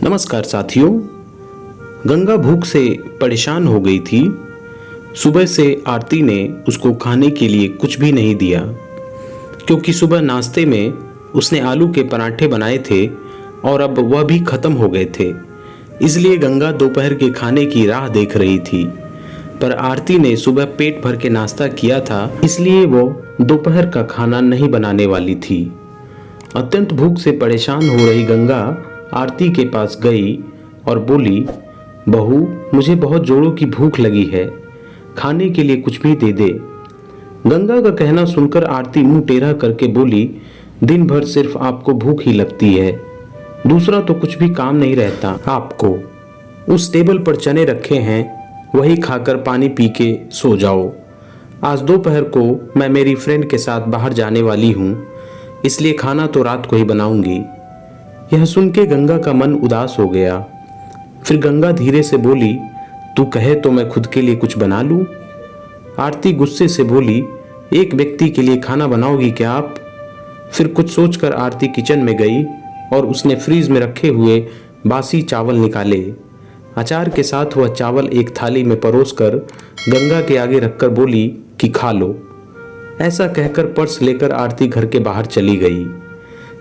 नमस्कार साथियों। गंगा भूख से परेशान हो गई थी। सुबह से आरती ने उसको खाने के लिए कुछ भी नहीं दिया, क्योंकि सुबह नाश्ते में उसने आलू के पराठे बनाए थे और अब वह भी खत्म हो गए थे। इसलिए गंगा दोपहर के खाने की राह देख रही थी। पर आरती ने सुबह पेट भर के नाश्ता किया था, इसलिए वो दोपहर का खाना नहीं बनाने वाली थी। अत्यंत भूख से परेशान हो रही गंगा आरती के पास गई और बोली, बहू, मुझे बहुत जोरों की भूख लगी है, खाने के लिए कुछ भी दे दे। गंगा का कहना सुनकर आरती मुंह टेढ़ा करके बोली, दिन भर सिर्फ आपको भूख ही लगती है, दूसरा तो कुछ भी काम नहीं रहता आपको। उस टेबल पर चने रखे हैं, वही खाकर पानी पी के सो जाओ। आज दोपहर को मैं मेरी फ्रेंड के साथ बाहर जाने वाली हूँ, इसलिए खाना तो रात को ही बनाऊंगी। यह सुन के गंगा का मन उदास हो गया। फिर गंगा धीरे से बोली, तू कहे तो मैं खुद के लिए कुछ बना लूं। आरती गुस्से से बोली, एक व्यक्ति के लिए खाना बनाओगी क्या आप? फिर कुछ सोचकर आरती किचन में गई और उसने फ्रीज में रखे हुए बासी चावल निकाले। अचार के साथ वह चावल एक थाली में परोसकर गंगा के आगे रखकर बोली कि खा लो। ऐसा कहकर पर्स लेकर आरती घर के बाहर चली गई।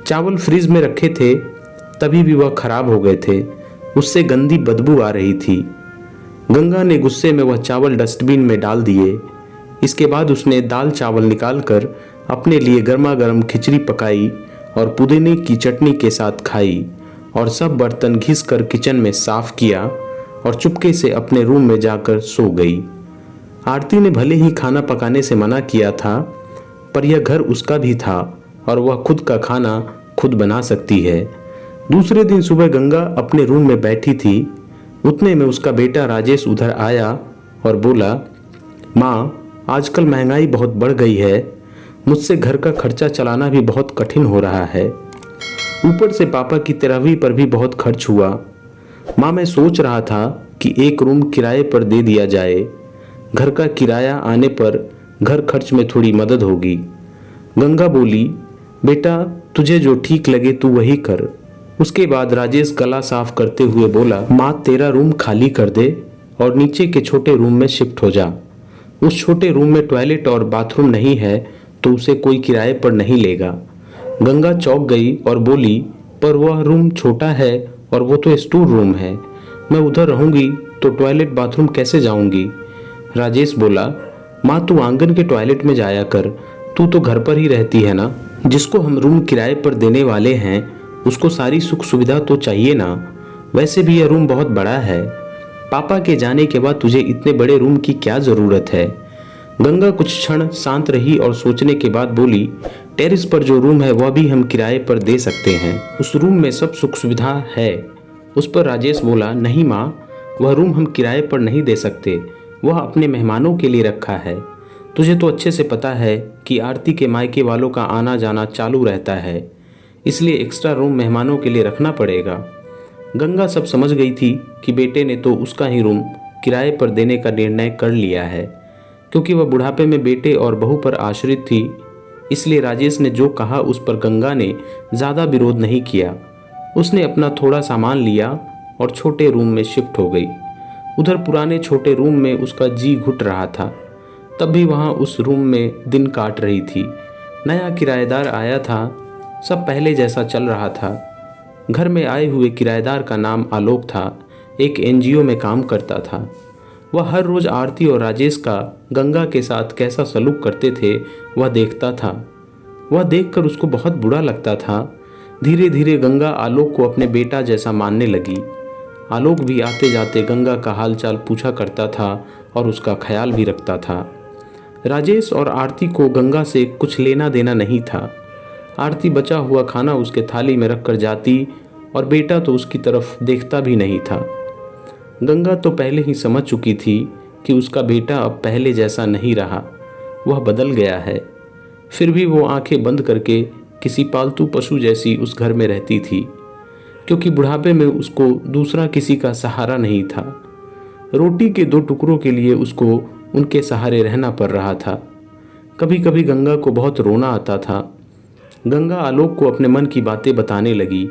चावल फ्रीज में रखे थे, तभी भी वह खराब हो गए थे, उससे गंदी बदबू आ रही थी। गंगा ने गुस्से में वह चावल डस्टबिन में डाल दिए। इसके बाद उसने दाल चावल निकालकर अपने लिए गर्मा गर्म खिचड़ी पकाई और पुदीने की चटनी के साथ खाई और सब बर्तन घिस कर किचन में साफ किया और चुपके से अपने रूम में जाकर सो गई। आरती ने भले ही खाना पकाने से मना किया था, पर यह घर उसका भी था और वह खुद का खाना खुद बना सकती है। दूसरे दिन सुबह गंगा अपने रूम में बैठी थी, उतने में उसका बेटा राजेश उधर आया और बोला, माँ, आजकल महंगाई बहुत बढ़ गई है, मुझसे घर का खर्चा चलाना भी बहुत कठिन हो रहा है। ऊपर से पापा की 13वीं पर भी बहुत खर्च हुआ। माँ, मैं सोच रहा था कि एक रूम किराए पर दे दिया जाए, घर का किराया आने पर घर खर्च में थोड़ी मदद होगी। गंगा बोली, बेटा, तुझे जो ठीक लगे तू वही कर। उसके बाद राजेश गला साफ करते हुए बोला, माँ, तेरा रूम खाली कर दे और नीचे के छोटे रूम में शिफ्ट हो जा। उस छोटे रूम में टॉयलेट और बाथरूम नहीं है तो उसे कोई किराए पर नहीं लेगा। गंगा चौंक गई और बोली, पर वह रूम छोटा है और वो तो स्टोर रूम है, मैं उधर रहूंगी तो टॉयलेट बाथरूम कैसे जाऊंगी? राजेश बोला, माँ, तू आंगन के टॉयलेट में जाया कर, तू तो घर पर ही रहती है ना। जिसको हम रूम किराए पर देने वाले हैं उसको सारी सुख सुविधा तो चाहिए ना। वैसे भी यह रूम बहुत बड़ा है, पापा के जाने के बाद तुझे इतने बड़े रूम की क्या जरूरत है? गंगा कुछ क्षण शांत रही और सोचने के बाद बोली, टेरेस पर जो रूम है वह भी हम किराए पर दे सकते हैं, उस रूम में सब सुख सुविधा है। उस पर राजेश बोला, नहीं माँ, वह रूम हम किराए पर नहीं दे सकते, वह अपने मेहमानों के लिए रखा है। तुझे तो अच्छे से पता है कि आरती के मायके वालों का आना जाना चालू रहता है, इसलिए एक्स्ट्रा रूम मेहमानों के लिए रखना पड़ेगा। गंगा सब समझ गई थी कि बेटे ने तो उसका ही रूम किराए पर देने का निर्णय कर लिया है, क्योंकि वह बुढ़ापे में बेटे और बहू पर आश्रित थी। इसलिए राजेश ने जो कहा उस पर गंगा ने ज़्यादा विरोध नहीं किया। उसने अपना थोड़ा सामान लिया और छोटे रूम में शिफ्ट हो गई। उधर पुराने छोटे रूम में उसका जी घुट रहा था, तब भी वहाँ उस रूम में दिन काट रही थी। नया किराएदार आया था, सब पहले जैसा चल रहा था। घर में आए हुए किराएदार का नाम आलोक था, एक एनजीओ में काम करता था। वह हर रोज़ आरती और राजेश का गंगा के साथ कैसा सलूक करते थे वह देखता था। वह देखकर उसको बहुत बुरा लगता था। धीरे धीरे गंगा आलोक को अपने बेटा जैसा मानने लगी। आलोक भी आते जाते गंगा का हालचाल पूछा करता था और उसका ख्याल भी रखता था। राजेश और आरती को गंगा से कुछ लेना देना नहीं था। आरती बचा हुआ खाना उसके थाली में रखकर जाती और बेटा तो उसकी तरफ देखता भी नहीं था। गंगा तो पहले ही समझ चुकी थी कि उसका बेटा अब पहले जैसा नहीं रहा, वह बदल गया है। फिर भी वो आंखें बंद करके किसी पालतू पशु जैसी उस घर में रहती थी, क्योंकि बुढ़ापे में उसको दूसरा किसी का सहारा नहीं था। रोटी के 2 टुकड़ों के लिए उसको उनके सहारे रहना पड़ रहा था। कभी कभी गंगा को बहुत रोना आता था। गंगा आलोक को अपने मन की बातें बताने लगी।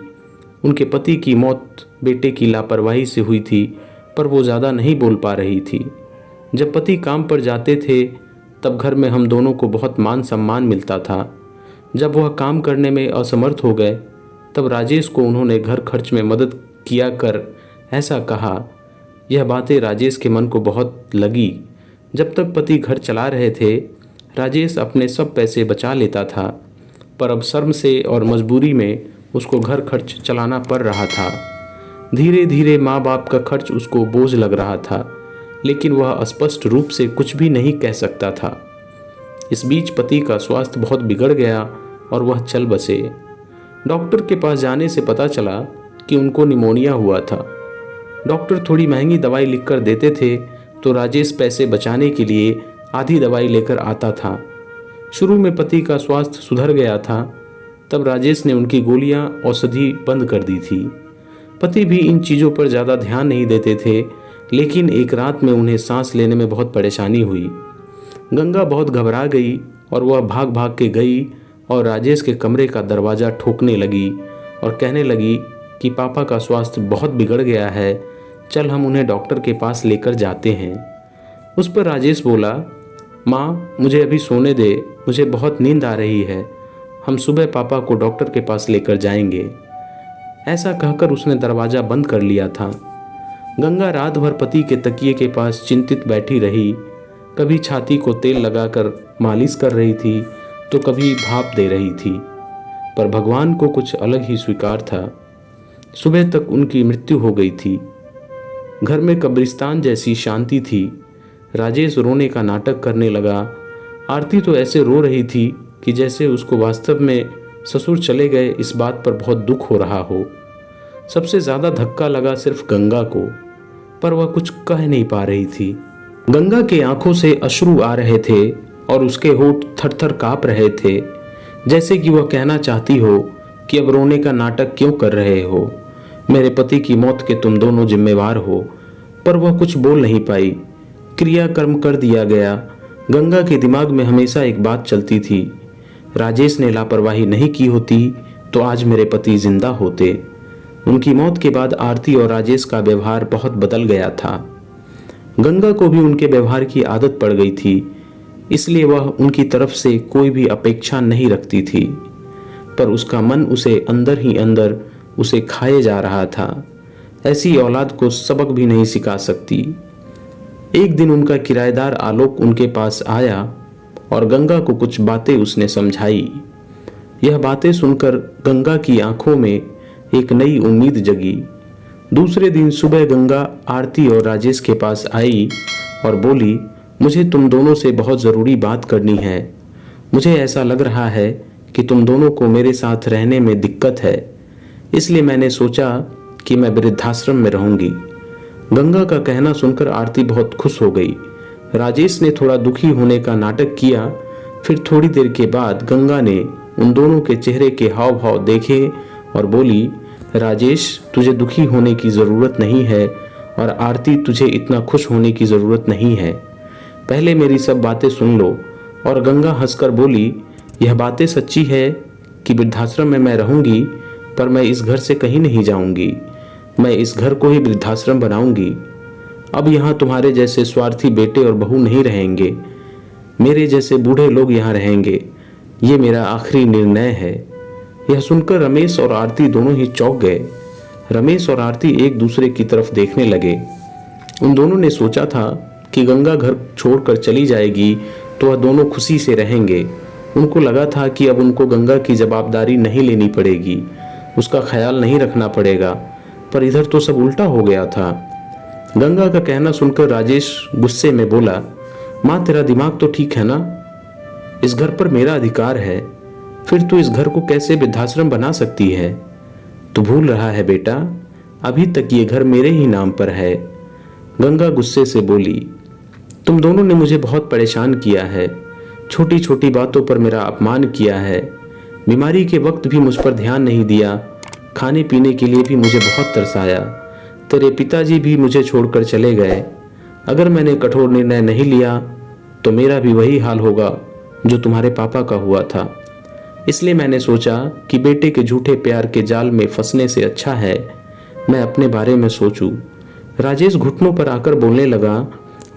उनके पति की मौत बेटे की लापरवाही से हुई थी, पर वो ज़्यादा नहीं बोल पा रही थी। जब पति काम पर जाते थे तब घर में हम दोनों को बहुत मान सम्मान मिलता था। जब वह काम करने में असमर्थ हो गए तब राजेश को उन्होंने घर खर्च में मदद किया कर ऐसा कहा। यह बातें राजेश के मन को बहुत लगी। जब तक पति घर चला रहे थे राजेश अपने सब पैसे बचा लेता था, पर अब शर्म से और मजबूरी में उसको घर खर्च चलाना पड़ रहा था। धीरे धीरे माँ बाप का खर्च उसको बोझ लग रहा था, लेकिन वह स्पष्ट रूप से कुछ भी नहीं कह सकता था। इस बीच पति का स्वास्थ्य बहुत बिगड़ गया और वह चल बसे। डॉक्टर के पास जाने से पता चला कि उनको निमोनिया हुआ था। डॉक्टर थोड़ी महंगी दवाई लिखकर देते थे तो राजेश पैसे बचाने के लिए आधी दवाई लेकर आता था। शुरू में पति का स्वास्थ्य सुधर गया था, तब राजेश ने उनकी गोलियां औषधि बंद कर दी थी। पति भी इन चीज़ों पर ज़्यादा ध्यान नहीं देते थे, लेकिन एक रात में उन्हें सांस लेने में बहुत परेशानी हुई। गंगा बहुत घबरा गई और वह भाग भाग के गई और राजेश के कमरे का दरवाज़ा ठोकने लगी और कहने लगी कि पापा का स्वास्थ्य बहुत बिगड़ गया है, चल हम उन्हें डॉक्टर के पास लेकर जाते हैं। उस पर राजेश बोला, माँ मुझे अभी सोने दे, मुझे बहुत नींद आ रही है, हम सुबह पापा को डॉक्टर के पास लेकर जाएंगे। ऐसा कहकर उसने दरवाज़ा बंद कर लिया था। गंगा रात भर पति के तकिए के पास चिंतित बैठी रही। कभी छाती को तेल लगाकर मालिश कर रही थी तो कभी भाप दे रही थी, पर भगवान को कुछ अलग ही स्वीकार था। सुबह तक उनकी मृत्यु हो गई थी। घर में कब्रिस्तान जैसी शांति थी। राजेश रोने का नाटक करने लगा। आरती तो ऐसे रो रही थी कि जैसे उसको वास्तव में ससुर चले गए इस बात पर बहुत दुख हो रहा हो। सबसे ज़्यादा धक्का लगा सिर्फ गंगा को, पर वह कुछ कह नहीं पा रही थी। गंगा के आंखों से अश्रु आ रहे थे और उसके होंठ थरथर काँप रहे थे, जैसे कि वह कहना चाहती हो कि अब रोने का नाटक क्यों कर रहे हो, मेरे पति की मौत के तुम दोनों जिम्मेवार हो। पर वह कुछ बोल नहीं पाई। क्रियाकर्म कर दिया गया। गंगा के दिमाग में हमेशा एक बात चलती थी, राजेश ने लापरवाही नहीं की होती तो आज मेरे पति जिंदा होते। उनकी मौत के बाद आरती और राजेश का व्यवहार बहुत बदल गया था। गंगा को भी उनके व्यवहार की आदत पड़ गई थी, इसलिए वह उनकी तरफ से कोई भी अपेक्षा नहीं रखती थी, पर उसका मन उसे अंदर ही अंदर उसे खाए जा रहा था। ऐसी औलाद को सबक भी नहीं सिखा सकती। एक दिन उनका किराएदार आलोक उनके पास आया और गंगा को कुछ बातें उसने समझाई। यह बातें सुनकर गंगा की आंखों में एक नई उम्मीद जगी। दूसरे दिन सुबह गंगा आरती और राजेश के पास आई और बोली, मुझे तुम दोनों से बहुत ज़रूरी बात करनी है। मुझे ऐसा लग रहा है कि तुम दोनों को मेरे साथ रहने में दिक्कत है, इसलिए मैंने सोचा कि मैं वृद्धाश्रम में रहूंगी। गंगा का कहना सुनकर आरती बहुत खुश हो गई। राजेश ने थोड़ा दुखी होने का नाटक किया। फिर थोड़ी देर के बाद गंगा ने उन दोनों के चेहरे के हाव भाव देखे और बोली, राजेश तुझे दुखी होने की ज़रूरत नहीं है और आरती तुझे इतना खुश होने की ज़रूरत नहीं है। पहले मेरी सब बातें सुन लो। और गंगा हंसकर बोली, यह बातें सच्ची है कि वृद्धाश्रम में मैं रहूंगी, पर मैं इस घर से कहीं नहीं जाऊंगी। मैं इस घर को ही वृद्धाश्रम बनाऊंगी। अब यहाँ तुम्हारे जैसे स्वार्थी बेटे और बहू नहीं रहेंगे, मेरे जैसे बूढ़े लोग यहाँ रहेंगे। ये मेरा आखिरी निर्णय है। यह सुनकर रमेश और आरती दोनों ही चौंक गए। रमेश और आरती एक दूसरे की तरफ देखने लगे। उन दोनों ने सोचा था कि गंगा घर छोड़कर चली जाएगी तो वह दोनों खुशी से रहेंगे। उनको लगा था कि अब उनको गंगा की जवाबदारी नहीं लेनी पड़ेगी, उसका ख्याल नहीं रखना पड़ेगा, पर इधर तो सब उल्टा हो गया था। गंगा का कहना सुनकर राजेश गुस्से में बोला, माँ तेरा दिमाग तो ठीक है ना, इस घर पर मेरा अधिकार है, फिर तू इस घर को कैसे वृद्धाश्रम बना सकती है? तू भूल रहा है बेटा, अभी तक ये घर मेरे ही नाम पर है। गंगा गुस्से से बोली, तुम दोनों ने मुझे बहुत परेशान किया है, छोटी छोटी बातों पर मेरा अपमान किया है, बीमारी के वक्त भी मुझ पर ध्यान नहीं दिया, खाने पीने के लिए भी मुझे बहुत तरसाया। तेरे पिताजी भी मुझे छोड़कर चले गए। अगर मैंने कठोर निर्णय नहीं लिया तो मेरा भी वही हाल होगा जो तुम्हारे पापा का हुआ था। इसलिए मैंने सोचा कि बेटे के झूठे प्यार के जाल में फंसने से अच्छा है मैं अपने बारे में सोचूं। राजेश घुटनों पर आकर बोलने लगा,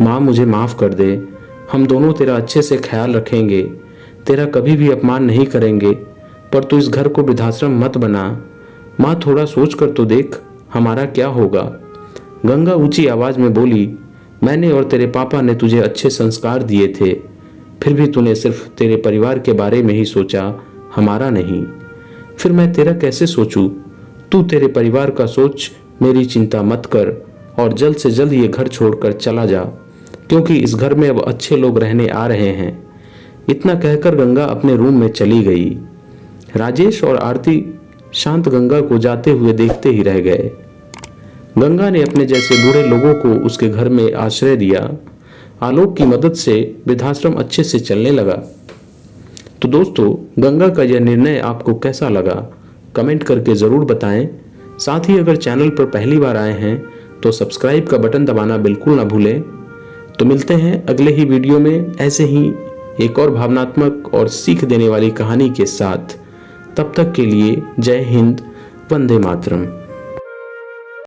माँ मुझे माफ़ कर दे, हम दोनों तेरा अच्छे से ख्याल रखेंगे, तेरा कभी भी अपमान नहीं करेंगे, पर तू इस घर को वृद्धाश्रम मत बना। माँ थोड़ा सोच कर तो देख, हमारा क्या होगा। गंगा ऊंची आवाज में बोली, मैंने और तेरे पापा ने तुझे अच्छे संस्कार दिए थे, फिर भी तूने सिर्फ तेरे परिवार के बारे में ही सोचा, हमारा नहीं। फिर मैं तेरा कैसे सोचूं? तू तेरे परिवार का सोच, मेरी चिंता मत कर और जल्द से जल्द ये घर छोड़कर चला जा, क्योंकि इस घर में अब अच्छे लोग रहने आ रहे हैं। इतना कहकर गंगा अपने रूम में चली गई। राजेश और आरती शांत गंगा को जाते हुए देखते ही रह गए। गंगा ने अपने जैसे बूढ़े लोगों को उसके घर में आश्रय दिया। आलोक की मदद से वृद्धाश्रम अच्छे से चलने लगा। तो दोस्तों, गंगा का यह निर्णय आपको कैसा लगा, कमेंट करके ज़रूर बताएं। साथ ही अगर चैनल पर पहली बार आए हैं तो सब्सक्राइब का बटन दबाना बिल्कुल ना भूलें। तो मिलते हैं अगले ही वीडियो में ऐसे ही एक और भावनात्मक और सीख देने वाली कहानी के साथ। तब तक के लिए जय हिंद, वंदे मातरम।